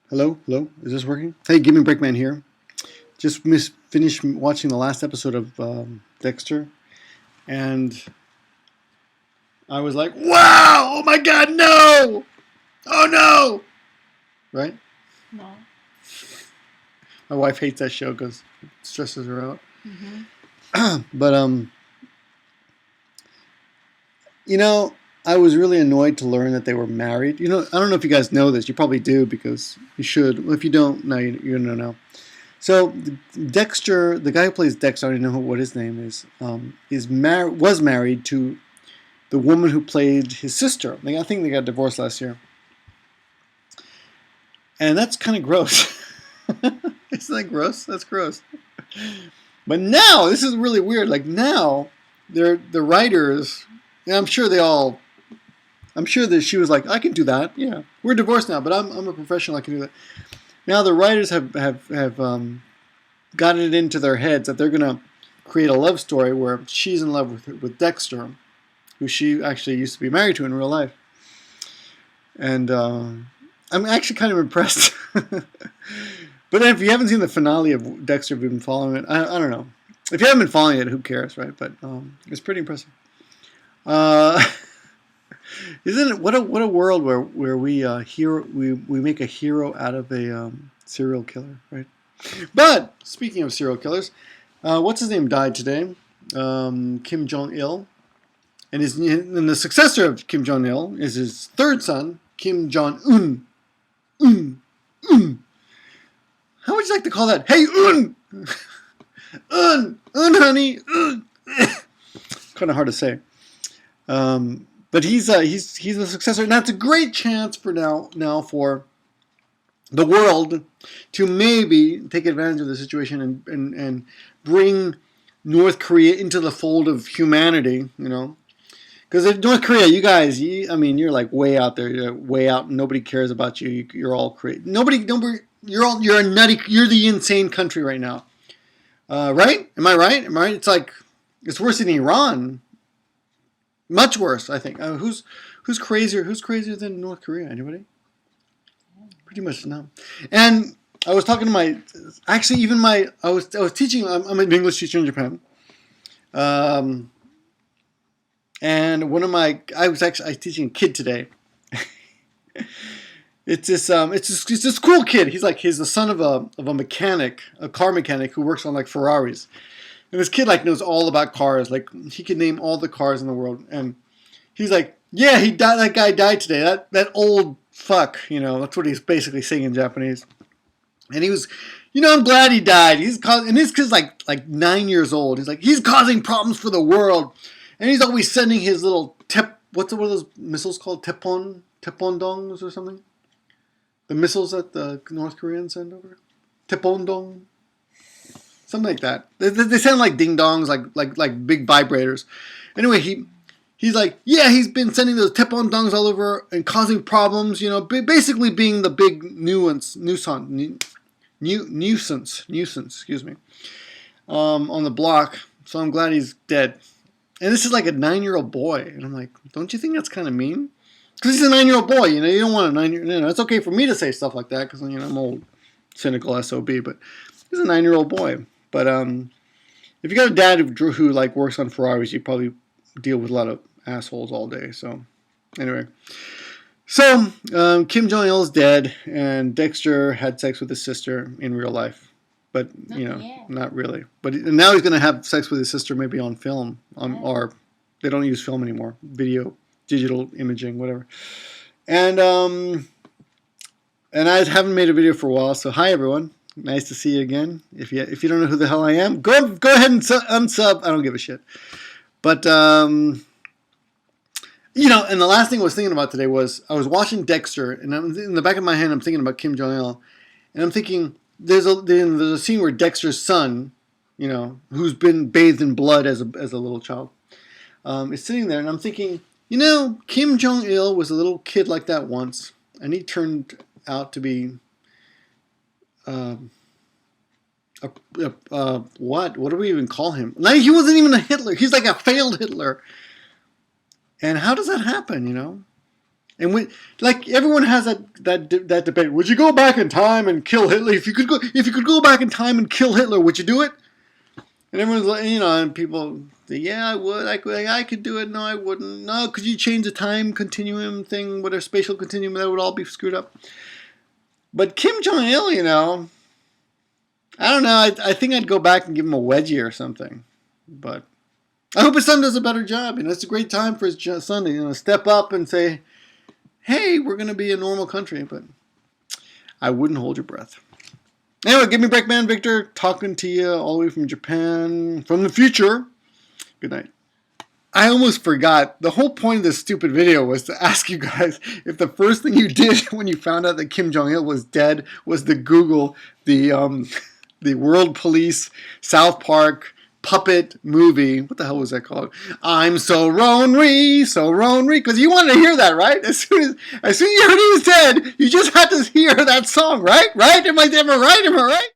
Hello? Hello? Is this working? Hey, Give Me Breakman here. Just finished watching the last episode of Dexter, and I was like, wow! Oh my god, no! Oh no! Right? No. My wife hates that show because it stresses her out. Mm-hmm. But, I was really annoyed to learn that they were married. I don't know if you guys know this. You probably do because you should. Well, if you don't, now you know now. So Dexter, the guy who plays Dexter, I don't know what his name is was married to the woman who played his sister. I think they got divorced last year, and that's kind of gross. Isn't that gross? That's gross. But now this is really weird. Like now, the writers, and I'm sure that she was like, I can do that. Yeah, we're divorced now, but I'm a professional. I can do that. Now the writers have gotten it into their heads that they're gonna create a love story where she's in love with Dexter, who she actually used to be married to in real life, and I'm actually kind of impressed. But if you haven't seen the finale of Dexter, if you've been following it, I don't know. If you haven't been following it, who cares, right? But it's pretty impressive. Isn't it what a world where we make a hero out of a serial killer, right? But speaking of serial killers, what's his name died today? Kim Jong-il, and the successor of Kim Jong-il is his third son, Kim Jong-un. How would you like to call that? Hey, honey, kind of hard to say. But he's the successor, and that's a great chance for now for the world to maybe take advantage of the situation and bring North Korea into the fold of humanity. Because if North Korea, you guys, you're like way out there, you're way out. Nobody cares about you. You're all crazy. Nobody. You're a nutty. You're the insane country right now. Right? Am I right? It's like it's worse than Iran. Much worse, I think. Who's crazier? Who's crazier than North Korea? Anybody? Pretty much no. And I was talking to I was teaching. I'm an English teacher in Japan. And I was teaching a kid today. It's this cool kid. He's the son of a mechanic, a car mechanic who works on like Ferraris. And this kid like knows all about cars. Like he can name all the cars in the world. And he's like, yeah, he died. That guy died today. That old fuck. That's what he's basically saying in Japanese. And he was, I'm glad he died. And this kid's like 9 years old. He's causing problems for the world. And he's always sending his little what are those missiles called? Tepondongs or something? The missiles that the North Koreans send over? Tepondong? Something like that. They sound like ding dongs, like big vibrators. Anyway, he's like, yeah, he's been sending those tepondongs all over and causing problems. Basically being the big nuisance. Excuse me. On the block. So I'm glad he's dead. And this is like a 9-year-old boy, and I'm like, don't you think that's kind of mean? Because he's a 9-year-old boy. You don't want a 9-year. It's okay for me to say stuff like that because I'm old, cynical SOB. But he's a 9-year-old boy. But if you got a dad who like works on Ferraris, you probably deal with a lot of assholes all day. So anyway, Kim Jong Il is dead, and Dexter had sex with his sister in real life, but not really. But now he's gonna have sex with his sister maybe on film, or they don't use film anymore, video, digital imaging, whatever. And I haven't made a video for a while, so hi everyone. Nice to see you again. If you don't know who the hell I am, go ahead and unsub. I don't give a shit. But and the last thing I was thinking about today was I was watching Dexter, and in the back of my head I'm thinking about Kim Jong Il, and I'm thinking there's a scene where Dexter's son, who's been bathed in blood as a little child, is sitting there, and I'm thinking, Kim Jong Il was a little kid like that once, and he turned out to be. What do we even call him? Like, he wasn't even a Hitler. He's like a failed Hitler. And how does that happen? And when, like, everyone has that debate. Would you go back in time and kill Hitler? If you could go back in time and kill Hitler, would you do it? And everyone's like, and people say, yeah, I would. I could do it. No, I wouldn't. No, could you change the time continuum thing with a spatial continuum? That would all be screwed up. But Kim Jong-il, I don't know. I think I'd go back and give him a wedgie or something. But I hope his son does a better job. It's a great time for his son to step up and say, hey, we're going to be a normal country. But I wouldn't hold your breath. Anyway, give me a break, man. Victor, talking to you all the way from Japan, from the future. Good night. I almost forgot. The whole point of this stupid video was to ask you guys if the first thing you did when you found out that Kim Jong-il was dead was to Google the World Police South Park puppet movie. What the hell was that called? I'm so Ronery, because you wanted to hear that, right? As soon as you heard he was dead, you just had to hear that song, right? Right? Am I right?